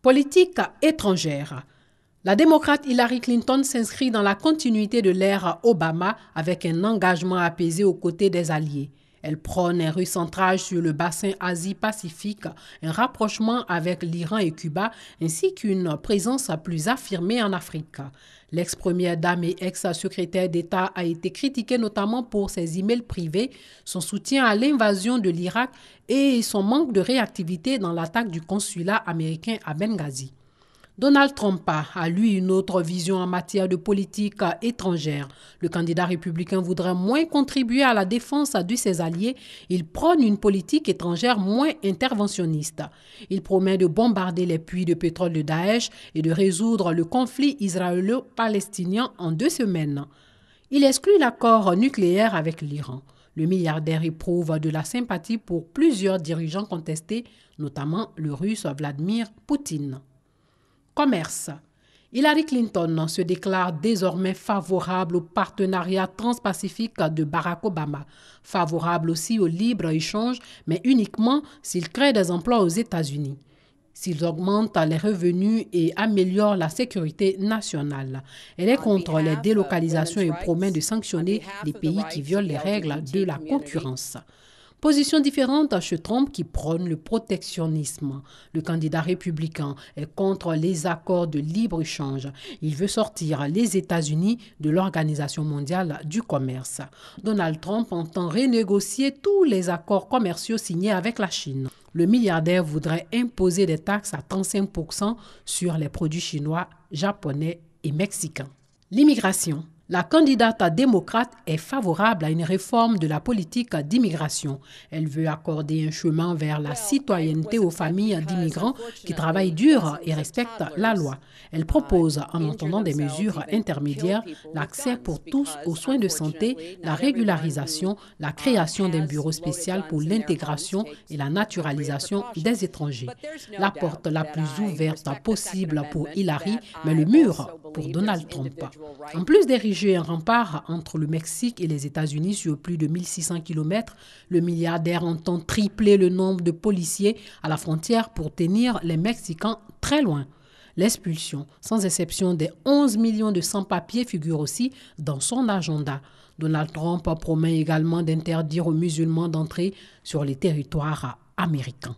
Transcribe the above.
Politique étrangère. La démocrate Hillary Clinton s'inscrit dans la continuité de l'ère Obama avec un engagement apaisé aux côtés des alliés. Elle prône un recentrage sur le bassin Asie-Pacifique, un rapprochement avec l'Iran et Cuba, ainsi qu'une présence plus affirmée en Afrique. L'ex-première dame et ex-secrétaire d'État a été critiquée notamment pour ses emails privés, son soutien à l'invasion de l'Irak et son manque de réactivité dans l'attaque du consulat américain à Benghazi. Donald Trump a, lui, une autre vision en matière de politique étrangère. Le candidat républicain voudrait moins contribuer à la défense de ses alliés. Il prône une politique étrangère moins interventionniste. Il promet de bombarder les puits de pétrole de Daesh et de résoudre le conflit israélo-palestinien en 2 semaines. Il exclut l'accord nucléaire avec l'Iran. Le milliardaire éprouve de la sympathie pour plusieurs dirigeants contestés, notamment le russe Vladimir Poutine. Commerce. Hillary Clinton se déclare désormais favorable au partenariat transpacifique de Barack Obama, favorable aussi au libre-échange, mais uniquement s'il crée des emplois aux États-Unis, s'ils augmentent les revenus et améliorent la sécurité nationale. Elle est contre les délocalisations et promet de sanctionner les pays qui violent les règles de la concurrence. Position différente chez Trump qui prône le protectionnisme. Le candidat républicain est contre les accords de libre-échange. Il veut sortir les États-Unis de l'Organisation mondiale du commerce. Donald Trump entend renégocier tous les accords commerciaux signés avec la Chine. Le milliardaire voudrait imposer des taxes à 35% sur les produits chinois, japonais et mexicains. L'immigration. La candidate démocrate est favorable à une réforme de la politique d'immigration. Elle veut accorder un chemin vers la citoyenneté aux familles d'immigrants qui travaillent dur et respectent la loi. Elle propose, en entendant des mesures intermédiaires, l'accès pour tous aux soins de santé, la régularisation, la création d'un bureau spécial pour l'intégration et la naturalisation des étrangers. La porte la plus ouverte possible pour Hillary, mais le mur pour Donald Trump. En plus d'ériger un rempart entre le Mexique et les États-Unis sur plus de 1600 km, le milliardaire entend tripler le nombre de policiers à la frontière pour tenir les Mexicains très loin. L'expulsion, sans exception des 11 millions de sans-papiers, figure aussi dans son agenda. Donald Trump promet également d'interdire aux musulmans d'entrer sur les territoires américains.